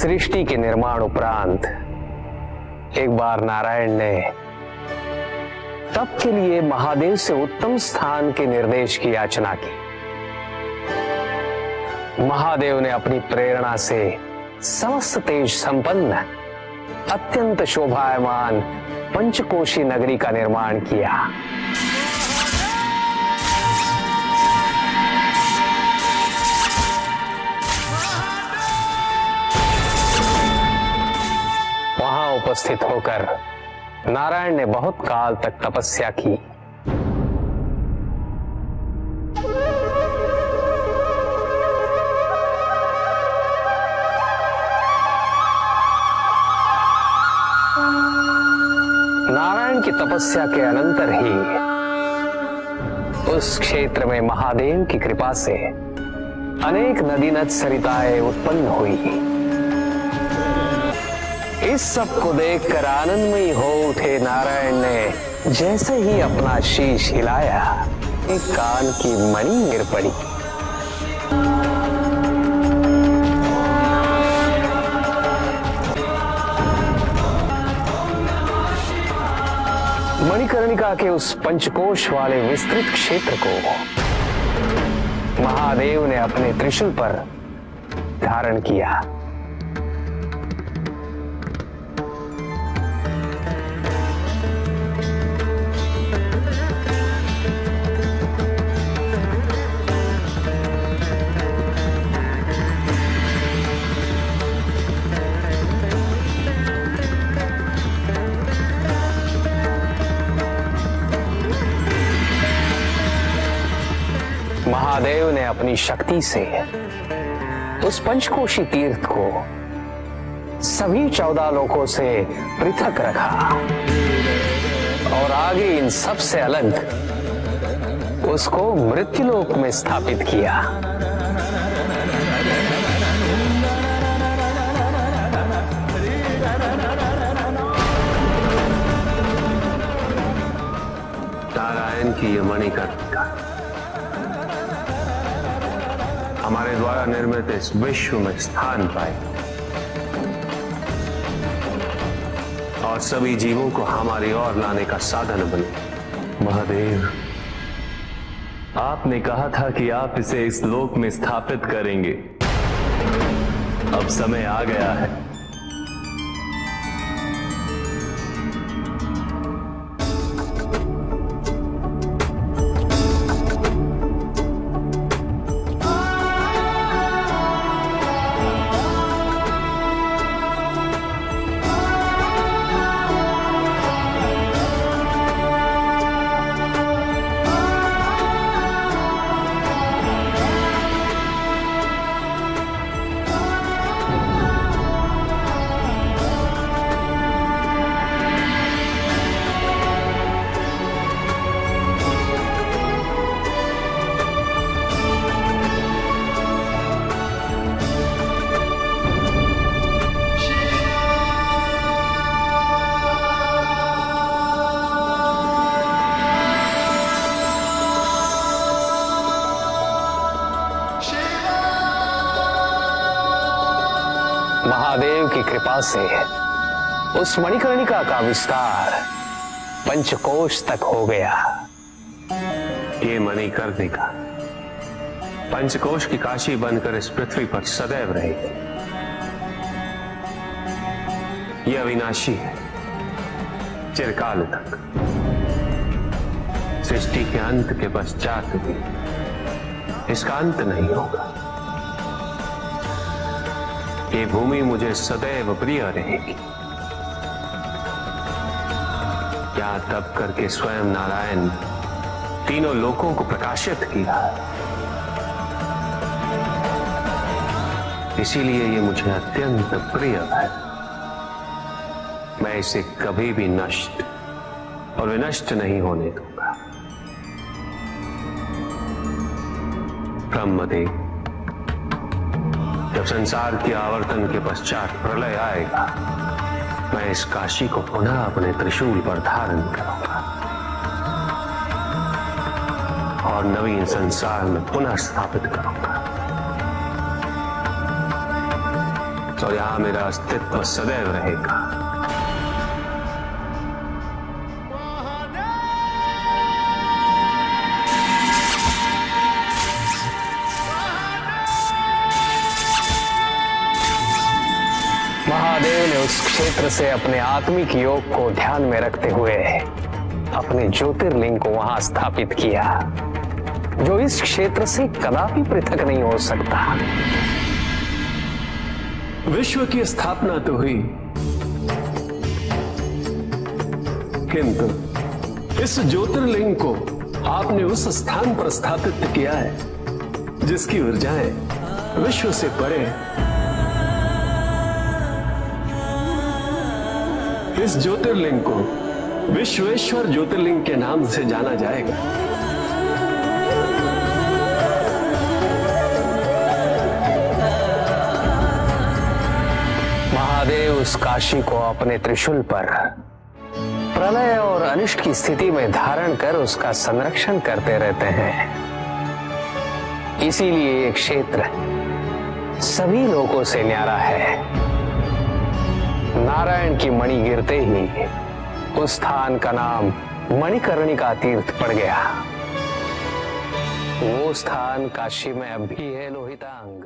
सृष्टि के निर्माण उपरांत एक बार नारायण ने तप के लिए महादेव से उत्तम स्थान के निर्देश की याचना की। महादेव ने अपनी प्रेरणा से समस्त तेज संपन्न अत्यंत शोभायमान पंचकोशी नगरी का निर्माण किया। वहां उपस्थित होकर नारायण ने बहुत काल तक तपस्या की। नारायण की तपस्या के अनंतर ही उस क्षेत्र में महादेव की कृपा से अनेक नदी नद सरिताएं उत्पन्न हुई। इस सब को देखकर आनंदमयी हो उठे नारायण ने जैसे ही अपना शीश हिलाया, एक कान की मणि गिर पड़ी। मणिकर्णिका के उस पंचकोश वाले विस्तृत क्षेत्र को महादेव ने अपने त्रिशूल पर धारण किया। महादेव ने अपनी शक्ति से उस पंचकोशी तीर्थ को सभी 14 लोकों से पृथक रखा और आगे इन सब से अलग उसको मृत्युलोक में स्थापित किया। नारायण की ये मणिकर्णिका हमारे द्वारा निर्मित इस विश्व में स्थान पाए और सभी जीवों को हमारी ओर लाने का साधन बने। महादेव, आपने कहा था कि आप इसे इस लोक में स्थापित करेंगे। अब समय आ गया है। महादेव की कृपा से उस मणिकर्णिका का विस्तार पंचकोश तक हो गया। ये मणिकर्णिका पंचकोश की काशी बनकर इस पृथ्वी पर सदैव रहेगी। यह अविनाशी है, चिरकाल तक। सृष्टि के अंत के पश्चात भी इसका अंत नहीं होगा। ये भूमि मुझे सदैव प्रिय रहेगी। क्या तप करके स्वयं नारायण तीनों लोकों को प्रकाशित किया, इसीलिए ये मुझे अत्यंत प्रिय है। मैं इसे कभी भी नष्ट और विनष्ट नहीं होने दूंगा। ब्रह्मदेव, जब संसार के आवर्तन के पश्चात प्रलय आएगा, मैं इस काशी को पुनः अपने त्रिशूल पर धारण करूंगा और नवीन संसार में पुनः स्थापित करूंगा। और यहां मेरा अस्तित्व सदैव रहेगा। महादेव ने उस क्षेत्र से अपने आत्मिक योग को ध्यान में रखते हुए अपने ज्योतिर्लिंग को वहां स्थापित किया, जो इस क्षेत्र से कदापि पृथक नहीं हो सकता। विश्व की स्थापना तो हुई, किंतु इस ज्योतिर्लिंग को आपने उस स्थान पर स्थापित किया है जिसकी ऊर्जाएं विश्व से परे। इस ज्योतिर्लिंग को विश्वेश्वर ज्योतिर्लिंग के नाम से जाना जाएगा। महादेव उस काशी को अपने त्रिशूल पर प्रलय और अनिष्ट की स्थिति में धारण कर उसका संरक्षण करते रहते हैं। इसीलिए ये क्षेत्र सभी लोगों से न्यारा है। नारायण की मणि गिरते ही उस स्थान का नाम मणिकर्णिका तीर्थ पड़ गया। वो स्थान काशी में अब भी है लोहितांग।